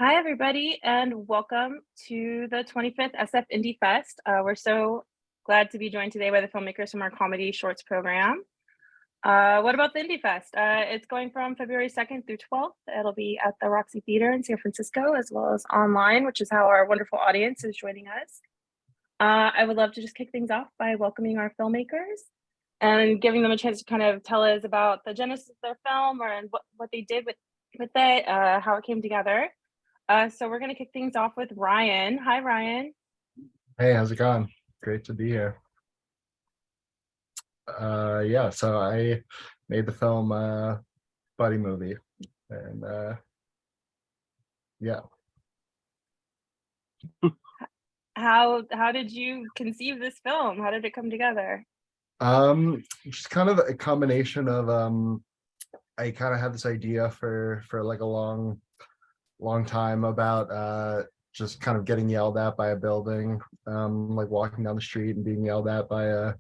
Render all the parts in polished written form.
Hi, everybody, and welcome to the 25th SF Indie Fest. We're so glad to be joined today by the filmmakers from our comedy shorts program. What about the Indie Fest? It's going from February 2nd through 12th. It'll be at the Roxy Theater in San Francisco, as well as online, which is how our wonderful audience is joining us. I would love to just kick things off by welcoming our filmmakers and giving them a chance to kind of tell us about the genesis of their film and what they did with it, how it came together. So we're going to kick things off with Ryan. Hi, Ryan. Hey, how's it going? Great to be here. Yeah, so I made the film Buddy Movie, and yeah. How did you conceive this film? How did it come together? Just kind of a combination of I kind of had this idea for like a long time about just kind of getting yelled at by a building, like walking down the street and being yelled at by a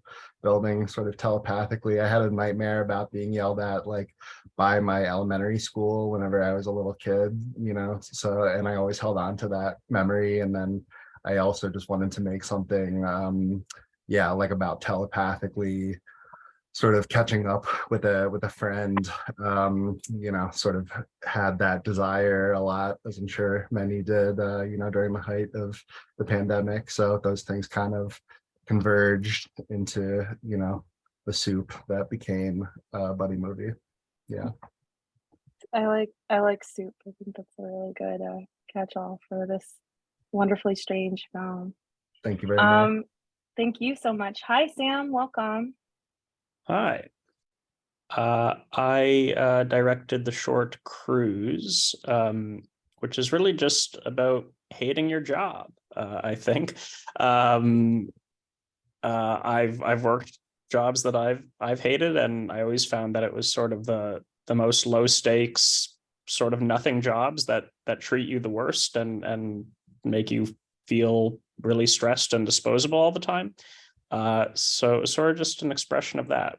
building sort of telepathically. I had a nightmare about being yelled at like by my elementary school whenever I was a little kid, so, and I always held on to that memory. And then I also just wanted to make something yeah, like about telepathically sort of catching up with a friend. Sort of had that desire a lot, as I'm sure many did, during the height of the pandemic. So those things kind of converged into the soup that became Buddy Movie. Yeah. I like soup. I think that's a really good catch-all for this wonderfully strange film. Thank you very much. Thank you so much. Hi, Sam. Welcome. Hi. I directed the short Cruise, which is really just about hating your job, I think. I've worked jobs that I've hated, and I always found that it was sort of the most low stakes, sort of nothing jobs that treat you the worst and make you feel really stressed and disposable all the time. So sort of just an expression of that.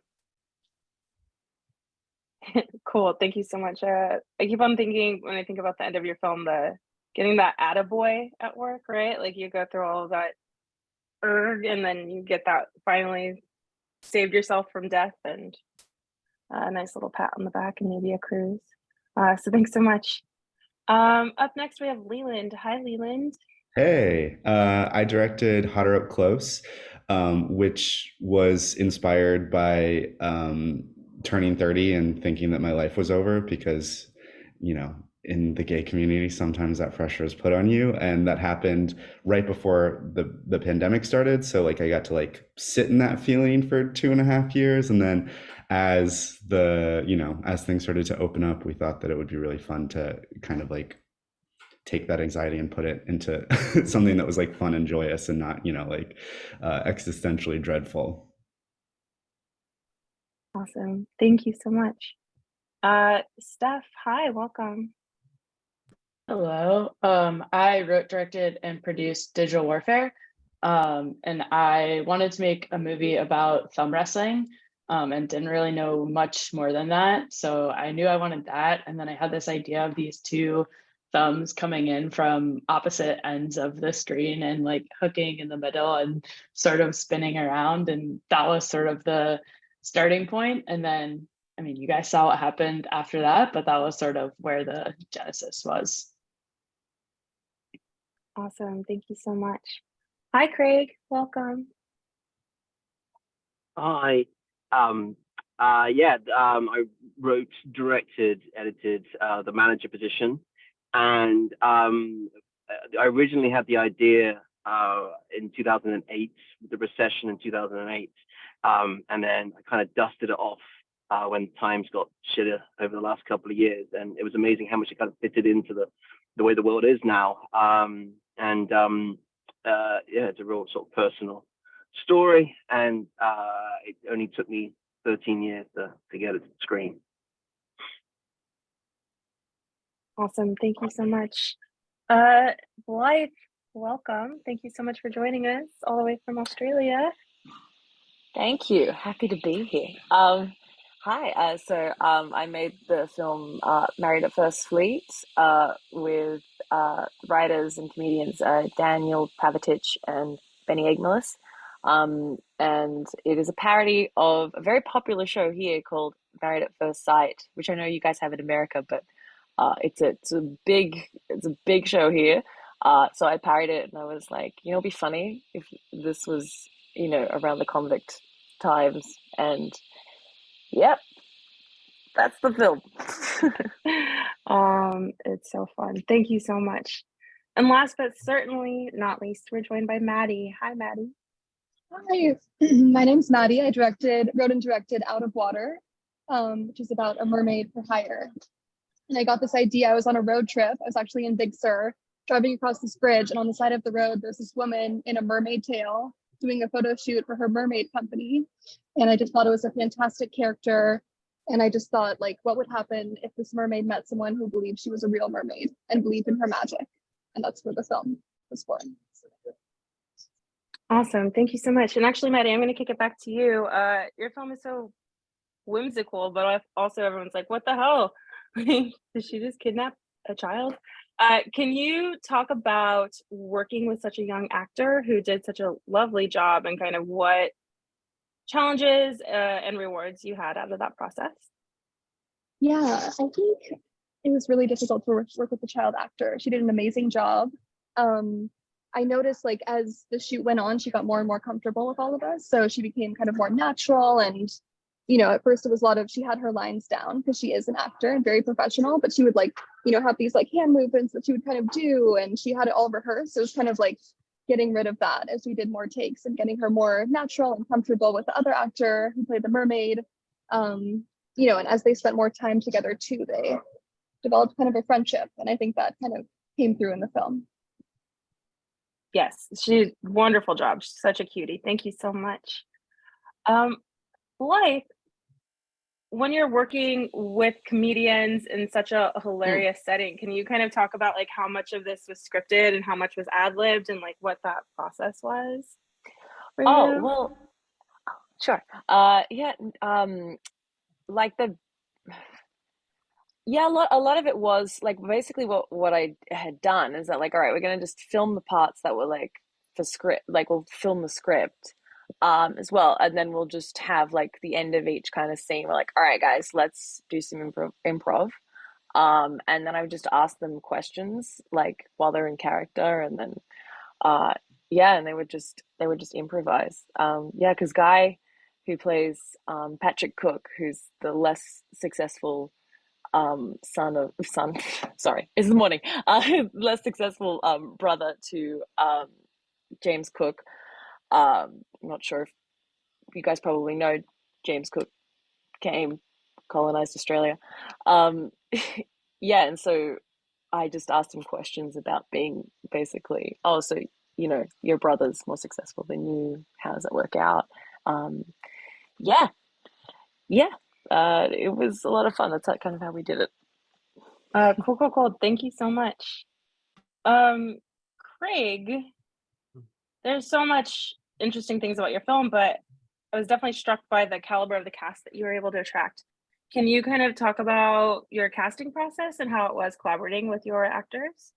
Cool. Thank you so much. I keep on thinking when I think about the end of your film, the getting that attaboy at work, right? Like you go through all of that and then you get that finally saved yourself from death and a nice little pat on the back and maybe a cruise. So thanks so much. Up next we have Leland. Hi, Leland. Hey, I directed Hotter Up Close, which was inspired by turning 30 and thinking that my life was over because, in the gay community, sometimes that pressure is put on you. And that happened right before the pandemic started. So like I got to like sit in that feeling for 2.5 years. And then as as things started to open up, we thought that it would be really fun to kind of like take that anxiety and put it into something that was like fun and joyous and not, existentially dreadful. Awesome. Thank you so much. Steph, hi, welcome. Hello. I wrote, directed, and produced Digital Warfare. And I wanted to make a movie about thumb wrestling, and didn't really know much more than that. So I knew I wanted that. And then I had this idea of these two thumbs coming in from opposite ends of the screen and like hooking in the middle and sort of spinning around. And that was sort of the starting point. And then, I mean, you guys saw what happened after that, but that was sort of where the genesis was. Awesome. Thank you so much. Hi, Craig. Welcome. Hi. I wrote, directed, edited the manager position, and I originally had the idea in 2008, the recession in 2008, and then I kind of dusted it off when times got shitter over the last couple of years, and it was amazing how much it kind of fitted into the way the world is now. It's a real sort of personal story, and it only took me 13 years to get it to the screen. Awesome. Thank you so much. Blythe, welcome. Thank you so much for joining us all the way from Australia. Thank you. Happy to be here. I made the film Married at First Fleet with writers and comedians, Daniel Pavitich and Benny Egnalis. And it is a parody of a very popular show here called Married at First Sight, which I know you guys have in America, but it's a big show here. So I parodied it and I was like, you know, it'd be funny if this was, you know, around the convict times. And yep, that's the film. It's so fun. Thank you so much. And last but certainly not least, we're joined by Maddie. Hi, Maddie. Hi, my name's Maddie. I wrote and directed Out of Water, which is about a mermaid for hire. And I got this idea. I was on a road trip. I was actually in Big Sur, driving across this bridge, and on the side of the road, there's this woman in a mermaid tail doing a photo shoot for her mermaid company. And I just thought it was a fantastic character. And I just thought, like, what would happen if this mermaid met someone who believed she was a real mermaid and believed in her magic? And that's where the film was born. Awesome. Thank you so much. And actually, Maddie, I'm going to kick it back to you. Your film is so whimsical, but also everyone's like, what the hell? Did she just kidnap a child? Can you talk about working with such a young actor who did such a lovely job and kind of what challenges and rewards you had out of that process? Yeah, I think it was really difficult to work with the child actor. She did an amazing job. I noticed, like, as the shoot went on, she got more and more comfortable with all of us. So she became kind of more natural. And, you know, at first it was a lot of, she had her lines down because she is an actor and very professional, but she would, like, you know, have these like hand movements that she would kind of do. And she had it all rehearsed. So it was kind of like getting rid of that as we did more takes and getting her more natural and comfortable with the other actor who played the mermaid. You know, and as they spent more time together too, they developed kind of a friendship. And I think that kind of came through in the film. Yes, she's wonderful job. She's such a cutie. Thank you so much. Blythe, when you're working with comedians in such a hilarious setting, can you kind of talk about like how much of this was scripted and how much was ad-libbed and like what that process was for Oh, you? well, sure. Like a lot of it was like basically what I had done is that like, all right, we're gonna just film the parts that were like for script, like we'll film the script as well, and then we'll just have like the end of each kind of scene. We're like, all right, guys, let's do some improv. And then I would just ask them questions like while they're in character, and then and they would just improvise. Because Guy, who plays Patrick Cook, who's the less successful sorry, it's the morning, less successful brother to James Cook. I'm not sure if you guys probably know James Cook colonized Australia. And so I just asked him questions about being basically, oh, so, you know, your brother's more successful than you. How does that work out? It was a lot of fun. That's kind of how we did it. Cool. Thank you so much. Craig, there's so much interesting things about your film, but I was definitely struck by the caliber of the cast that you were able to attract. Can you kind of talk about your casting process and how it was collaborating with your actors?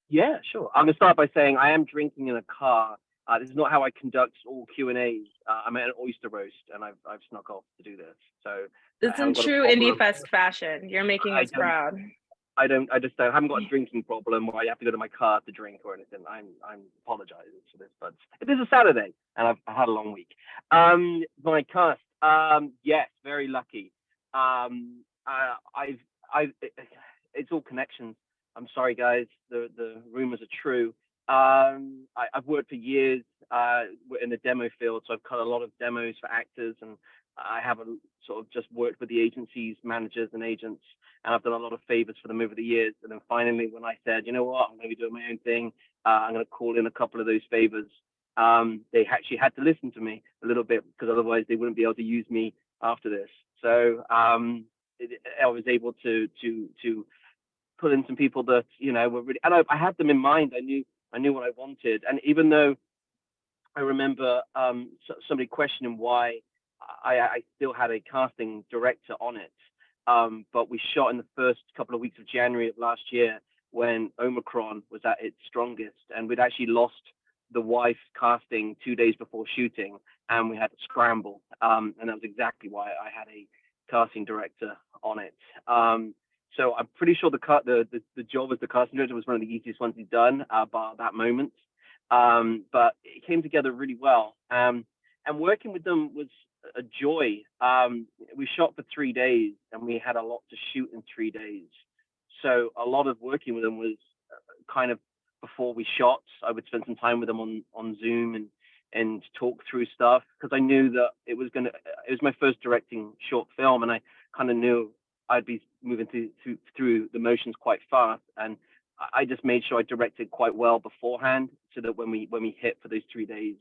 Yeah, sure. I'm gonna start by saying I am drinking in a car. This is not how I conduct all Q&As. I'm at an oyster roast, and I've snuck off to do this. So It's in true Indie Fest fashion. You're making us proud. I haven't got a drinking problem where I have to go to my car to drink or anything. I'm apologizing for this, but it is a Saturday and I've had a long week. My cast, yes, very lucky. It's all connections. I'm sorry, guys. The rumors are true. I've worked for years in the demo field, so I've cut a lot of demos for actors, and I haven't sort of just worked with the agencies, managers, and agents, and I've done a lot of favors for them over the years. And then finally, when I said, you know what, I'm going to be doing my own thing, I'm going to call in a couple of those favors. They actually had to listen to me a little bit because otherwise they wouldn't be able to use me after this. So I was able to put in some people that, you know, were really, and I had them in mind. I knew what I wanted. And even though I remember somebody questioning why I still had a casting director on it, but we shot in the first couple of weeks of January of last year, when Omicron was at its strongest, and we'd actually lost the wife casting 2 days before shooting, and we had to scramble. And that was exactly why I had a casting director on it. So I'm pretty sure the job as the casting director was one of the easiest ones he'd done, bar that moment. But it came together really well. And working with them was a joy. We shot for 3 days, and we had a lot to shoot in 3 days. So a lot of working with them was kind of before we shot. I would spend some time with them on Zoom and talk through stuff, because I knew that it was my first directing short film, and I kind of knew I'd be moving through the motions quite fast, and I just made sure I directed quite well beforehand, so that when we hit for those 3 days,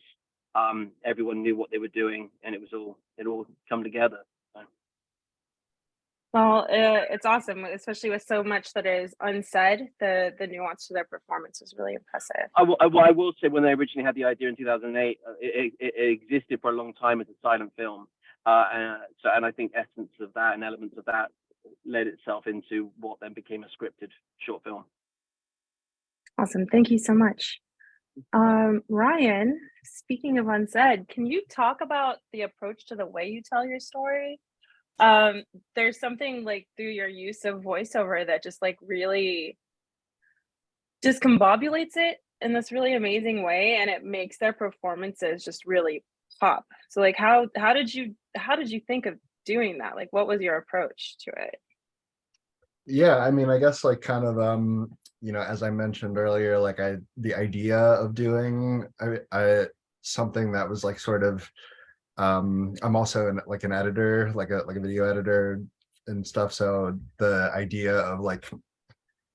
everyone knew what they were doing, and it all come together. So. Well, it's awesome, especially with so much that is unsaid. The nuance to their performance was really impressive. I will say, when they originally had the idea in 2008, it existed for a long time as a silent film, and I think essence of that and elements of that led itself into what then became a scripted short film. Awesome, thank you so much. Ryan, speaking of unsaid, can you talk about the approach to the way you tell your story? There's something like through your use of voiceover that just like really discombobulates it in this really amazing way, and it makes their performances just really pop. So like how did you think of doing that? Like, what was your approach to it? Yeah, I mean, I guess like kind of as I mentioned earlier, like the idea of doing I something that was like sort of I'm also an editor, like a video editor and stuff. So the idea of like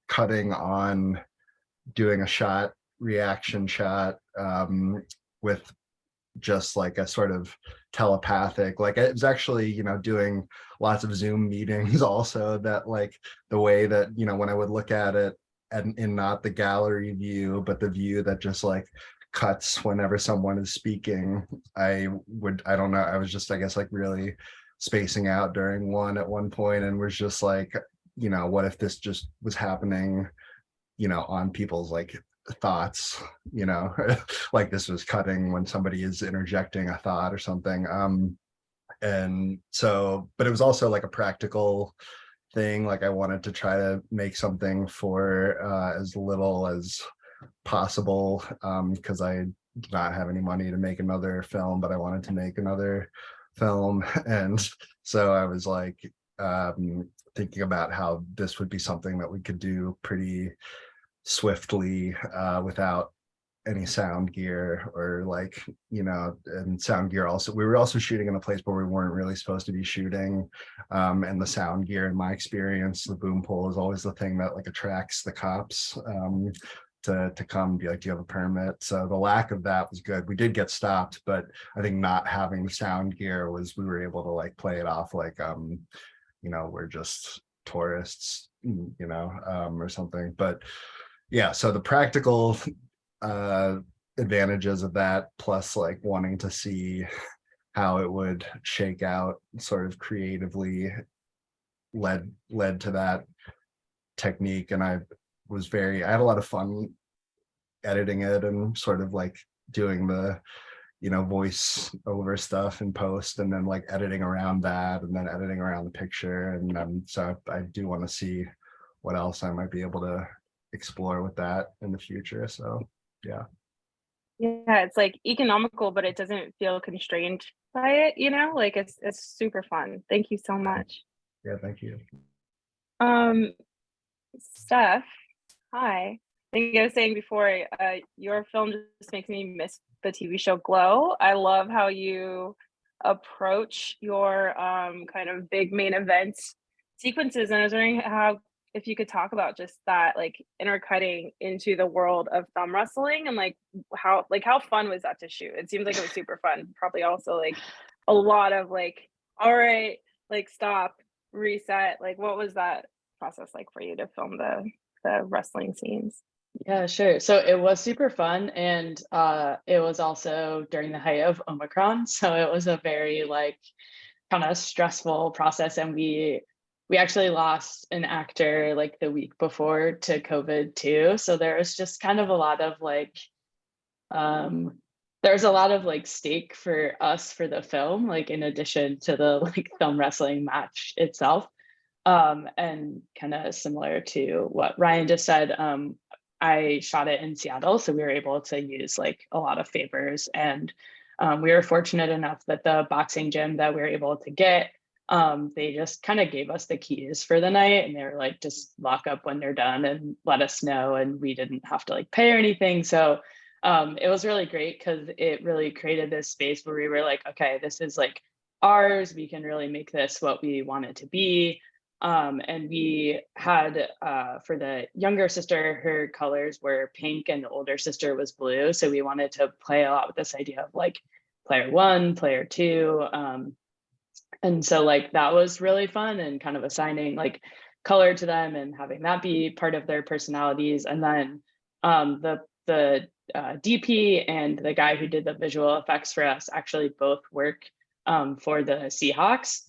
cutting on, doing a reaction shot with just like a sort of telepathic, like it was actually, doing lots of Zoom meetings also, that like the way that, when I would look at it and in not the gallery view, but the view that just like cuts whenever someone is speaking, I don't know, I was just, I guess, like really spacing out during at one point, and was just like, what if this just was happening, on people's like thoughts, like this was cutting when somebody is interjecting a thought or something. And so, but it was also like a practical thing. Like I wanted to try to make something for as little as possible, because I did not have any money to make another film, but I wanted to make another film. And so I was like thinking about how this would be something that we could do pretty swiftly without any sound gear, or like, and sound gear also, we were also shooting in a place where we weren't really supposed to be shooting, and the sound gear, in my experience, the boom pole is always the thing that like attracts the cops to come and be like, do you have a permit? So the lack of that was good. We did get stopped, but I think not having the sound gear was, we were able to like play it off like we're just tourists, or something. But yeah, so the practical advantages of that, plus like wanting to see how it would shake out sort of creatively, led to that technique. And I had a lot of fun editing it, and sort of like doing the voice over stuff in post, and then like editing around that, and then editing around the picture. And so I do want to see what else I might be able to explore with that in the future. So yeah, it's like economical, but it doesn't feel constrained by it, like it's super fun. Thank you so much. Yeah, thank you. Steph, hi. I think I was saying before, your film just makes me miss the TV show Glow. I love how you approach your kind of big main event sequences, and I was wondering if you could talk about just that, like intercutting into the world of thumb wrestling, and like how fun was that to shoot? It seems like it was super fun. Probably also like a lot of like, all right, like stop, reset. Like what was that process like for you to film the wrestling scenes? Yeah, sure. So it was super fun, and it was also during the height of Omicron, so it was a very like kind of stressful process, and we we actually lost an actor like the week before to COVID too. So there was just kind of a lot of like, there's a lot of like stake for us for the film, like in addition to the like thumb wrestling match itself. And kind of similar to what Ryan just said, I shot it in Seattle, so we were able to use like a lot of favors, and we were fortunate enough that the boxing gym that we were able to get, they just kind of gave us the keys for the night, and they were like, just lock up when they're done and let us know, and we didn't have to like pay or anything. So it was really great because it really created this space where we were like, okay, this is like ours. We can really make this what we want it to be. And we had, for the younger sister, her colors were pink and the older sister was blue. So we wanted to play a lot with this idea of like player one, player two. And so like that was really fun, and kind of assigning like color to them and having that be part of their personalities. And then the DP and the guy who did the visual effects for us actually both work for the Seahawks.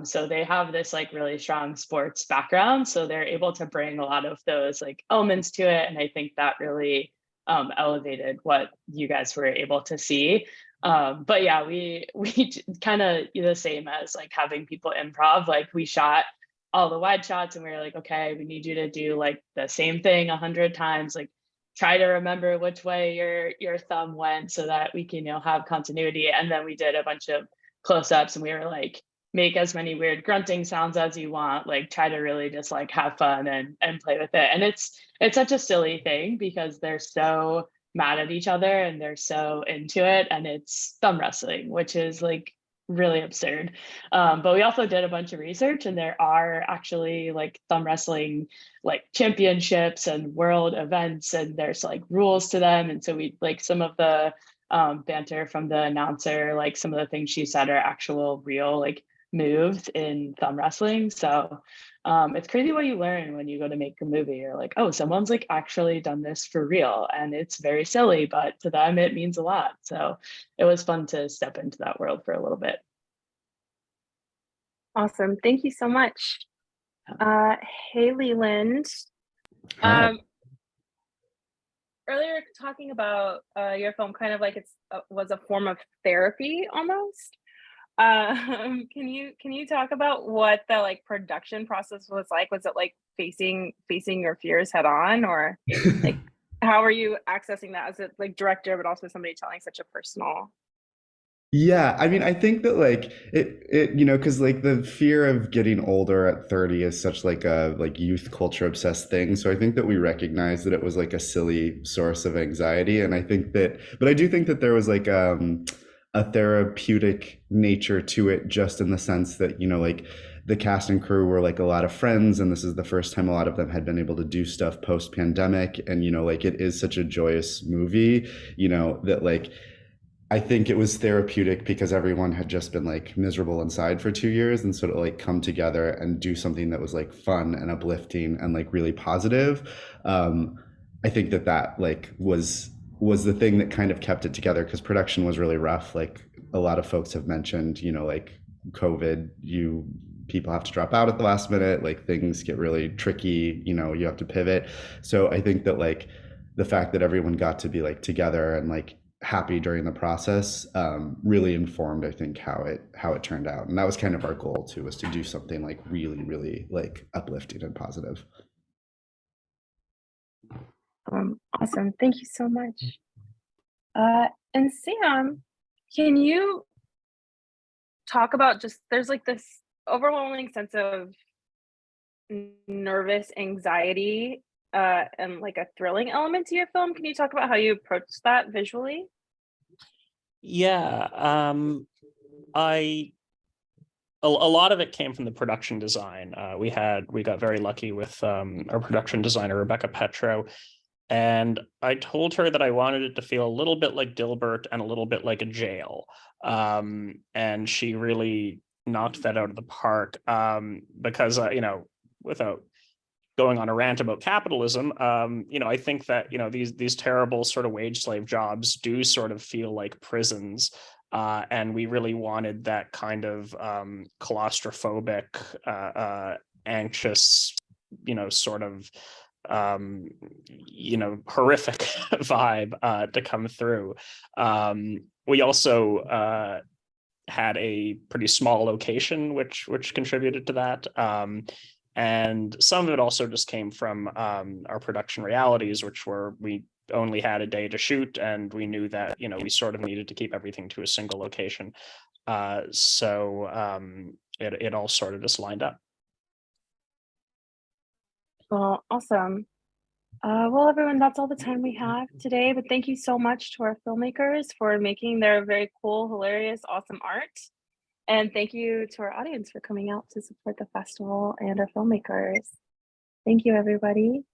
So they have this like really strong sports background, so they're able to bring a lot of those like elements to it, and I think that really elevated what you guys were able to see. But yeah, we kind of the same as like having people improv. Like we shot all the wide shots, and we were like, okay, we need you to do like the same thing 100 times. Like try to remember which way your thumb went so that we can have continuity. And then we did a bunch of close-ups, and we were like, make as many weird grunting sounds as you want, like try to really just like have fun and play with it. And it's such a silly thing because they're so mad at each other and they're so into it, and it's thumb wrestling, which is like really absurd. But we also did a bunch of research, and there are actually like thumb wrestling like championships and world events, and there's like rules to them. And so we like some of the banter from the announcer, like some of the things she said are actual real like moves in thumb wrestling. So it's crazy what you learn when you go to make a movie. You're like, oh, someone's like actually done this for real, and it's very silly, but to them it means a lot. So it was fun to step into that world for a little bit. Awesome. Thank you so much. Hey, Leland. Hi. Earlier talking about your film kind of like was a form of therapy almost. Can you talk about what the like production process was like? Was it like facing your fears head on, or like how are you accessing that as a like director, but also somebody telling such a personal? Yeah, I mean, I think that like it because like the fear of getting older at 30 is such like a like youth culture obsessed thing. So I think that we recognized that it was like a silly source of anxiety. And I think that, but I do think that there was like a therapeutic nature to it, just in the sense that, like the cast and crew were like a lot of friends, and this is the first time a lot of them had been able to do stuff post pandemic. And, like it is such a joyous movie, that like, I think it was therapeutic because everyone had just been like miserable inside for 2 years, and so to like come together and do something that was like fun and uplifting and like really positive. I think that like was the thing that kind of kept it together, because production was really rough. Like a lot of folks have mentioned, like COVID, people have to drop out at the last minute, like things get really tricky, you have to pivot. So I think that like the fact that everyone got to be like together and like happy during the process really informed, I think, how it turned out. And that was kind of our goal too, was to do something like really, really like uplifting and positive. Awesome. Thank you so much. And Sam, can you talk about just, there's like this overwhelming sense of nervous anxiety and like a thrilling element to your film. Can you talk about how you approach that visually? Yeah, a lot of it came from the production design. We got very lucky with our production designer, Rebecca Petro. And I told her that I wanted it to feel a little bit like Dilbert and a little bit like a jail. And she really knocked that out of the park, because, without going on a rant about capitalism, I think that, these terrible sort of wage slave jobs do sort of feel like prisons. And we really wanted that kind of claustrophobic anxious, sort of horrific vibe to come through. We also had a pretty small location, which contributed to that. And some of it also just came from our production realities, which were we only had a day to shoot, and we knew that we sort of needed to keep everything to a single location. So it all sort of just lined up. Well, awesome. Well, everyone, that's all the time we have today, but thank you so much to our filmmakers for making their very cool, hilarious, awesome art. And thank you to our audience for coming out to support the festival and our filmmakers. Thank you, everybody.